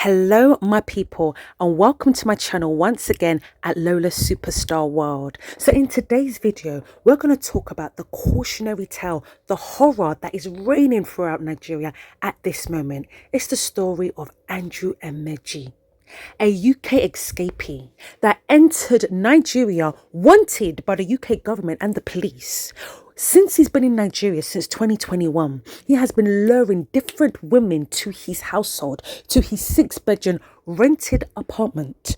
Hello, my people, and welcome to my channel once again at Lola's Superstar World. So in today's video, we're going to talk about the cautionary tale, the horror that is reigning throughout Nigeria at this moment. It's the story of Andrew Amechi, a UK escapee that entered Nigeria wanted by the UK government and the police. Since he's been in Nigeria since 2021, he has been luring different women to his household, to his 6-bedroom rented apartment.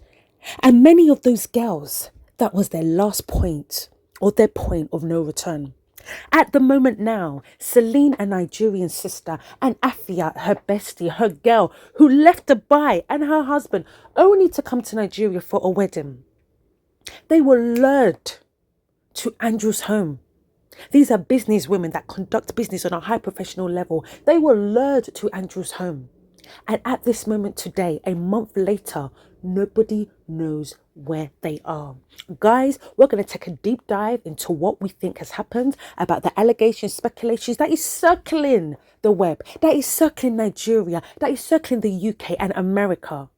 And many of those girls, that was their last point or their point of no return. At the moment now, Celenia, a Nigerian sister, and Afiba, her bestie, her girl, who left Dubai, and her husband, only to come to Nigeria for a wedding. They were lured to Andrew's home. These are business women that conduct business on a high professional level. They were lured to Andrew's home. And at this moment today, a month later, nobody knows where they are. Guys, we're going to take a deep dive into what we think has happened, about the allegations, speculations that is circling the web, that is circling Nigeria, that is circling the UK and America.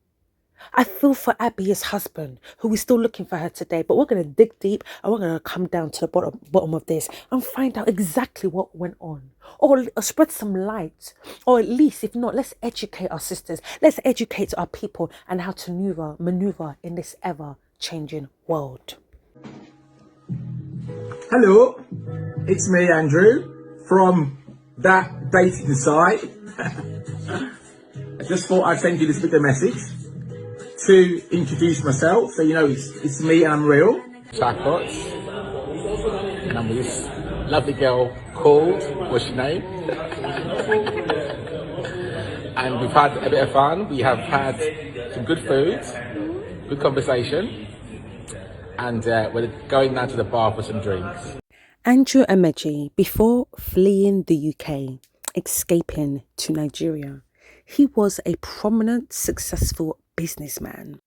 I feel for Abby's husband, who is still looking for her today, but we're going to dig deep and we're going to come down to the bottom of this and find out exactly what went on, or spread some light, or at least, if not, let's educate our sisters, let's educate our people and how to maneuver in this ever-changing world. Hello, it's me, Andrew, from that dating site. I just thought I'd send you this little message to introduce myself, so you know it's me and I'm real. Chakot, and I'm with this lovely girl called, what's your name? And we've had a bit of fun. We have had some good food, good conversation, and we're going down to the bar for some drinks. Andrew Amechi, before fleeing the UK, escaping to Nigeria, he was a prominent, successful businessman.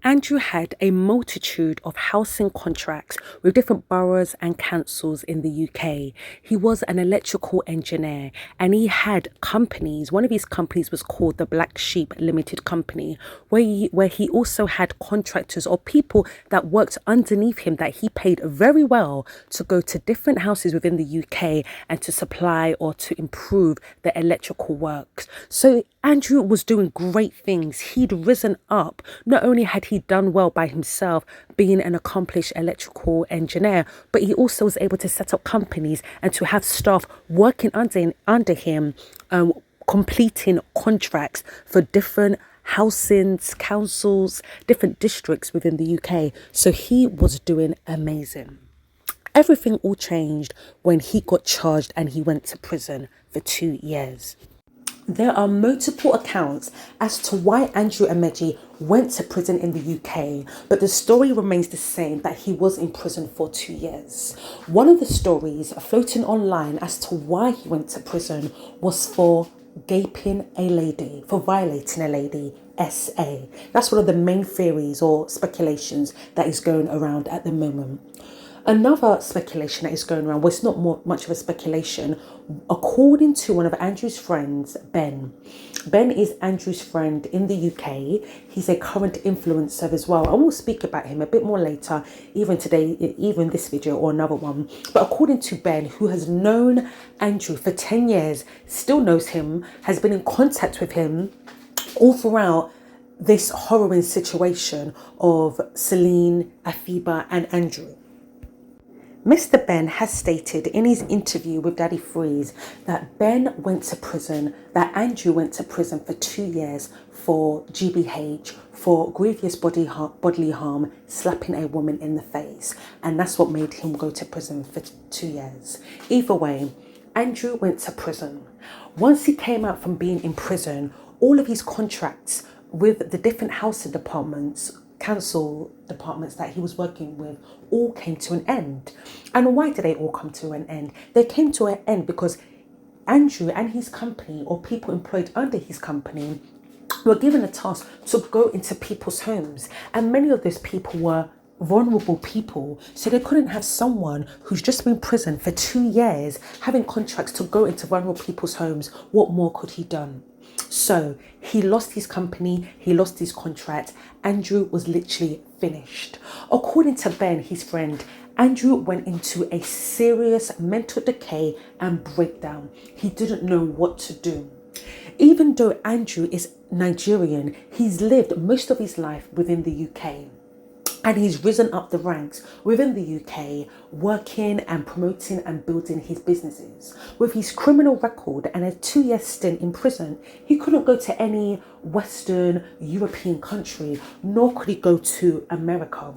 Andrew had a multitude of housing contracts with different boroughs and councils in the UK. He was an electrical engineer and he had companies. One of his companies was called the Black Sheep Limited Company, where he also had contractors or people that worked underneath him that he paid very well to go to different houses within the UK and to supply or to improve the electrical works. So Andrew was doing great things. He'd risen up. Not only had he done well by himself, being an accomplished electrical engineer, but he also was able to set up companies and to have staff working under him, completing contracts for different housings, councils, different districts within the UK. So he was doing amazing. Everything all changed when he got charged and he went to prison for 2 years. There are multiple accounts as to why Andrew Amechi went to prison in the UK, but the story remains the same, that he was in prison for 2 years. One of the stories floating online as to why he went to prison was for gaping a lady, for violating a lady, SA. That's one of the main theories or speculations that is going around at the moment. Another speculation that is going around, well, it's not much of a speculation, according to one of Andrew's friends, Ben. Ben is Andrew's friend in the UK. He's a current influencer as well. I will speak about him a bit more later, even today, even this video or another one. But according to Ben, who has known Andrew for 10 years, still knows him, has been in contact with him all throughout this horrible situation of Celenia, Afiba and Andrew. Mr. Ben has stated in his interview with Daddy Freeze that Ben went to prison, that Andrew went to prison for 2 years for GBH, for grievous bodily harm, slapping a woman in the face. And that's what made him go to prison for 2 years. Either way, Andrew went to prison. Once he came out from being in prison, all of his contracts with the different housing departments, council departments that he was working with, all came to an end. And why did they all come to an end? They came to an end because Andrew and his company, or people employed under his company, were given a task to go into people's homes. And many of those people were vulnerable people, so they couldn't have someone who's just been in prison for 2 years having contracts to go into vulnerable people's homes. What more could he done? So he lost his company, he lost his contract. Andrew was literally finished. According to Ben, his friend, Andrew went into a serious mental decay and breakdown. He didn't know what to do. Even though Andrew is Nigerian, he's lived most of his life within the UK. And he's risen up the ranks within the UK, working and promoting and building his businesses. With his criminal record and a 2-year stint in prison, he couldn't go to any Western European country, nor could he go to America.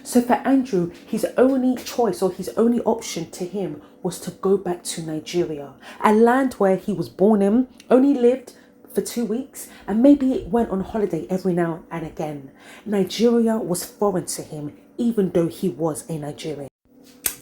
So for Andrew, his only choice or his only option to him was to go back to Nigeria, a land where he was born in, only lived for 2 weeks, and maybe went on holiday every now and again. Nigeria was foreign to him, even though he was a Nigerian.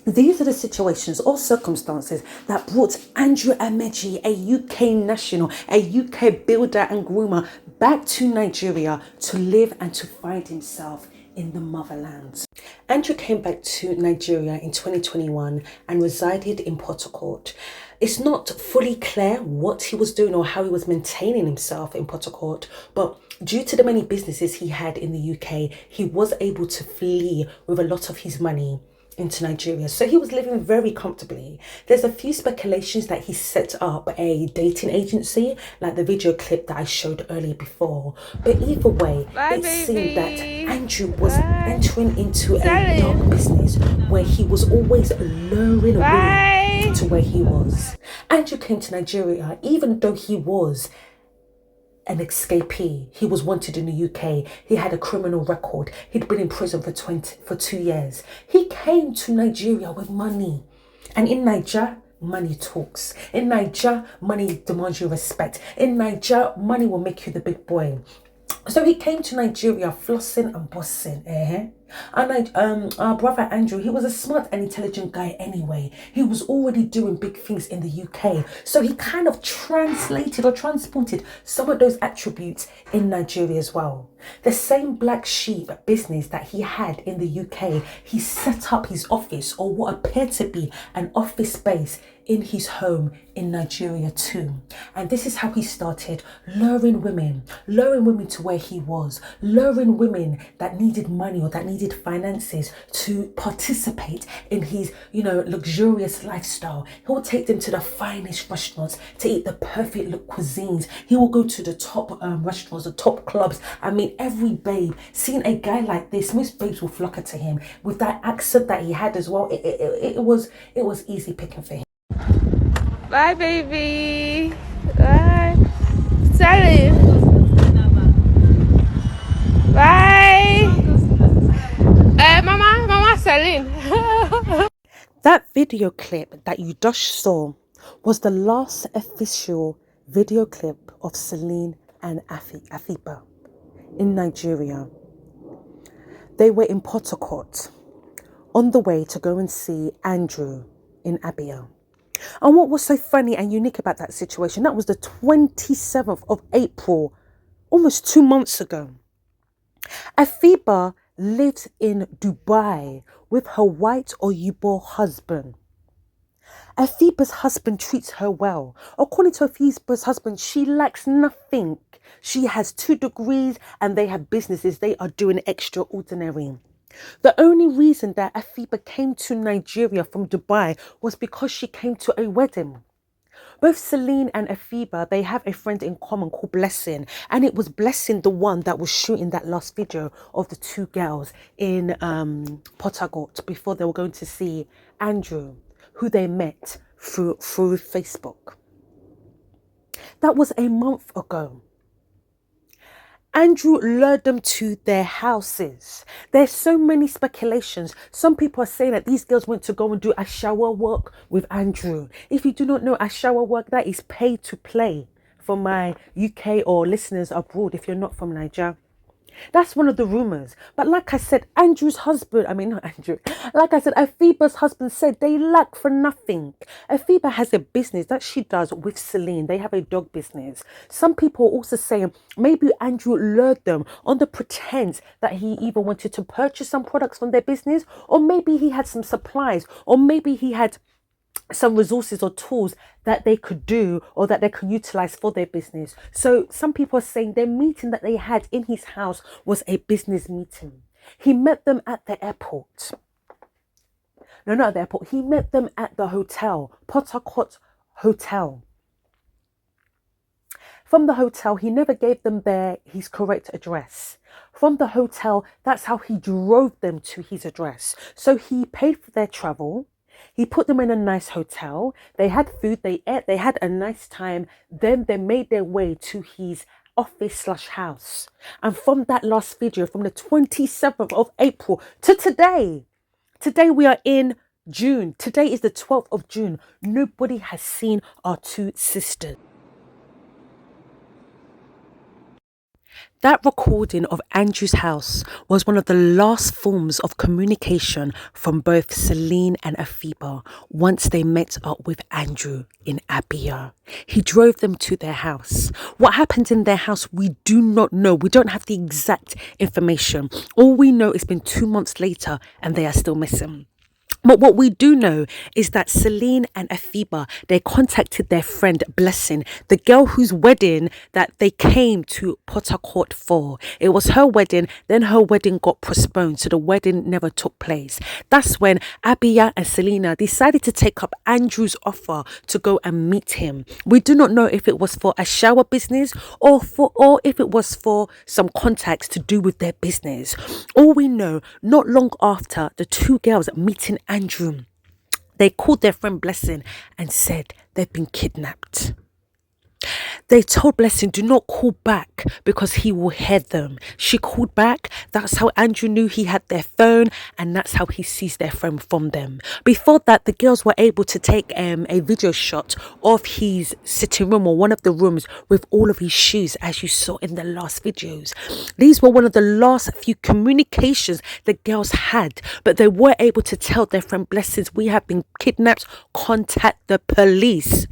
These are the situations or circumstances that brought Andrew Amechi, a UK national, a UK builder and groomer, back to Nigeria to live and to find himself in the motherland. Andrew came back to Nigeria in 2021 and resided in Port Harcourt. It's not fully clear what he was doing or how he was maintaining himself in Port Harcourt, but due to the many businesses he had in the UK, he was able to flee with a lot of his money into Nigeria. So he was living very comfortably. There's a few speculations that he set up a dating agency, like the video clip that I showed earlier before. But either way, seemed that Andrew was entering into a dark business where he was always luring women to where he was. Andrew came to Nigeria, even though he was an escapee. He was wanted in the UK. He had a criminal record. He'd been in prison for 2 years. He came to Nigeria with money. And in Nigeria, money talks. In Nigeria, money demands your respect. In Nigeria, money will make you the big boy. So he came to Nigeria flossing and bossing. And our brother Andrew, he was a smart and intelligent guy anyway. He was already doing big things in the UK. So he kind of translated or transported some of those attributes in Nigeria as well. The same black sheep business that he had in the UK, he set up his office, or what appeared to be an office space, in his home in Nigeria too. And this is how he started luring women to where he was, luring women that needed money or that needed finances to participate in his, luxurious lifestyle. He will take them to the finest restaurants to eat the perfect look cuisines. He will go to the top restaurants, the top clubs. I mean, every babe, seeing a guy like this, most babes will flock to him with that accent that he had as well. It was easy picking for him. Bye, baby. Bye. Sally. Bye. Mama, Celine. That video clip that you just saw was the last official video clip of Celenia and Afiba in Nigeria. They were in Port Harcourt on the way to go and see Andrew in Abia. And what was so funny and unique about that situation, that was the 27th of April, almost 2 months ago. Afiba lived in Dubai with her white or Igbo husband. Afiba's husband treats her well. According to Afiba's husband, she lacks nothing. She has 2 degrees and they have businesses. They are doing extraordinary. The only reason that Afiba came to Nigeria from Dubai was because she came to a wedding. Both Celenia and Afiba, they have a friend in common called Blessing. And it was Blessing, the one that was shooting that last video of the 2 girls in Port Harcourt before they were going to see Andrew, who they met through Facebook. That was a month ago. Andrew lured them to their houses. There's so many speculations. Some people are saying that these girls went to go and do a shower work with Andrew. If you do not know a shower work, that is pay to play for my UK or listeners abroad if you're not from Nigeria. That's one of the rumours. But like I said, Andrew's husband, I mean, not Andrew, like I said, Afiba's husband said they lack for nothing. Afiba has a business that she does with Celine. They have a dog business. Some people are also saying maybe Andrew lured them on the pretense that he either wanted to purchase some products from their business, or maybe he had some supplies, or maybe he had some resources or tools that they could do or that they could utilize for their business. So some people are saying their meeting that they had in his house was a business meeting. He met them at the airport. No, not at the airport. He met them at the hotel, Potakot Hotel. From the hotel, he never gave them his correct address. From the hotel, that's how he drove them to his address. So he paid for their travel. He put them in a nice hotel. They had food, they ate, they had a nice time. Then they made their way to his office/house. And from that last video, from the 27th of April to today we are in June. Today is the 12th of June. Nobody has seen our two sisters. That recording of Andrew's house was one of the last forms of communication from both Celine and Afiba once they met up with Andrew in Abia. He drove them to their house. What happened in their house, we do not know. We don't have the exact information. All we know, it's been 2 months later and they are still missing. But what we do know is that Celine and Afiba, they contacted their friend Blessing, the girl whose wedding that they came to Port Harcourt for. It was her wedding, then her wedding got postponed, so the wedding never took place. That's when Abia and Selena decided to take up Andrew's offer to go and meet him. We do not know if it was for a shower business or if it was for some contacts to do with their business. All we know, not long after the two girls meeting Andrew, they called their friend Blessing and said they've been kidnapped. They told Blessing, do not call back because he will hear them. She called back. That's how Andrew knew he had their phone, and that's how he seized their phone from them. Before that, the girls were able to take a video shot of his sitting room, or one of the rooms, with all of his shoes, as you saw in the last videos. These were one of the last few communications the girls had, but they were able to tell their friend Blessings, we have been kidnapped, contact the police.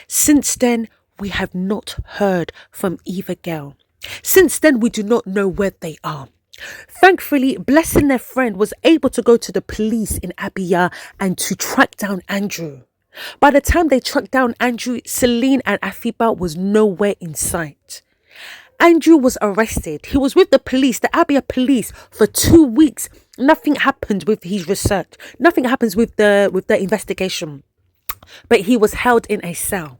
Since then, we have not heard from either girl. Since then, we do not know where they are. Thankfully, Blessing, their friend, was able to go to the police in Abia and to track down Andrew. By the time they tracked down Andrew, Celine and Afiba was nowhere in sight. Andrew was arrested. He was with the police, the Abia police, for 2 weeks. Nothing happened with his research. Nothing happens with the investigation. But he was held in a cell.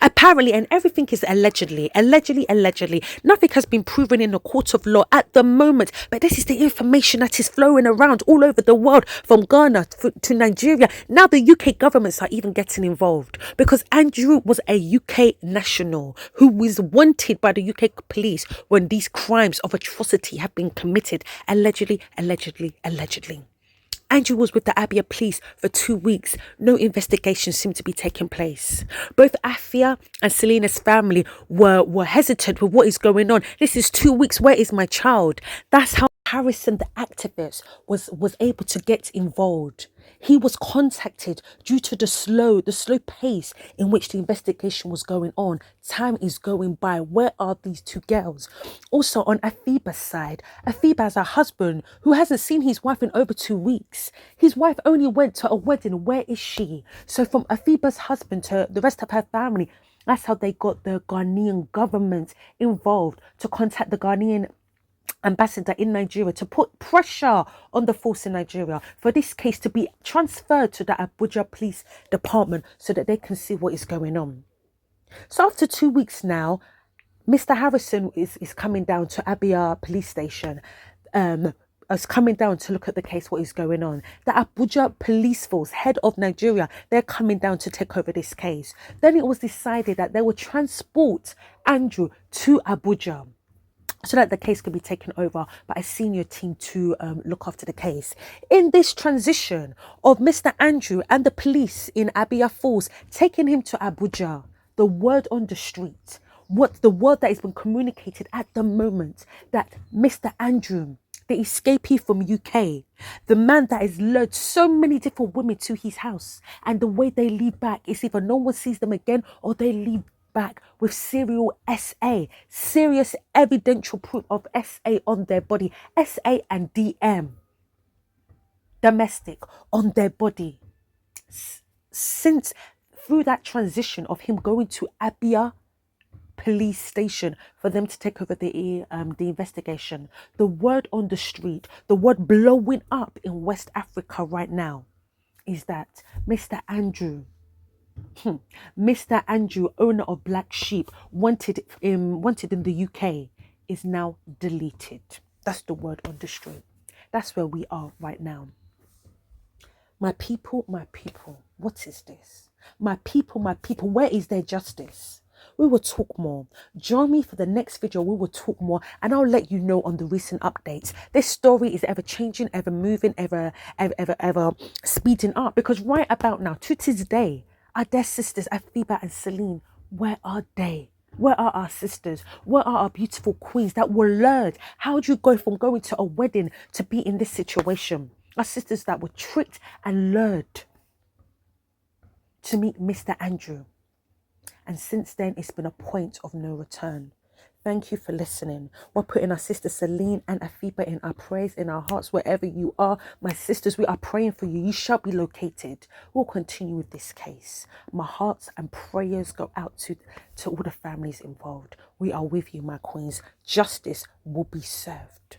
Apparently, and everything is allegedly. Nothing has been proven in a court of law at the moment. But this is the information that is flowing around all over the world, from Ghana to Nigeria. Now the UK governments are even getting involved, because Andrew was a UK national who was wanted by the UK police when these crimes of atrocity have been committed. Allegedly. Andrew was with the Abia police for 2 weeks. No investigation seemed to be taking place. Both Afia and Selena's family were hesitant with what is going on. This is 2 weeks. Where is my child? That's how Harrison, the activist, was able to get involved. He was contacted due to the slow pace in which the investigation was going on. Time is going by. Where are these two girls? Also, on Afiba's side, Afiba has a husband who hasn't seen his wife in over 2 weeks. His wife only went to a wedding. Where is she? So from Afiba's husband to the rest of her family, that's how they got the Ghanaian government involved, to contact the Ghanaian ambassador in Nigeria, to put pressure on the force in Nigeria for this case to be transferred to the Abuja Police Department so that they can see what is going on. So after 2 weeks now, Mr. Harrison is coming down to Abia Police Station, is coming down to look at the case, what is going on. The Abuja Police Force, head of Nigeria, they're coming down to take over this case. Then it was decided that they would transport Andrew to Abuja, so that the case could be taken over by a senior team to look after the case. In this transition of Mr. Andrew and the police in Abia Falls taking him to Abuja, the word on the street what the word that has been communicated at the moment, that Mr. Andrew, the escapee from UK, the man that has lured so many different women to his house, and the way they leave back is either no one sees them again or they leave back with serial SA, serious evidential proof of SA on their body, SA and DM, domestic, on their body. Since through that transition of him going to Abia police station for them to take over the investigation, the word on the street, the word blowing up in West Africa right now is that Mr. Andrew, Mr. Andrew, owner of Black Sheep, wanted in the UK, is now deleted. That's the word on the street. That's where we are right now. My people, what is this? My people, where is their justice? We will talk more. Join me for the next video. We will talk more, and I'll let you know on the recent updates. This story is ever changing, ever moving, ever speeding up. Because right about now, to this day, are their sisters, Afiba and Celenia, where are they? Where are our sisters? Where are our beautiful queens that were lured? How do you go from going to a wedding to be in this situation? Our sisters that were tricked and lured to meet Mr. Andrew. And since then, it's been a point of no return. Thank you for listening. We're putting our sister Celenia and Afiba in our prayers, in our hearts, wherever you are. My sisters, we are praying for you. You shall be located. We'll continue with this case. My hearts and prayers go out to all the families involved. We are with you, my queens. Justice will be served.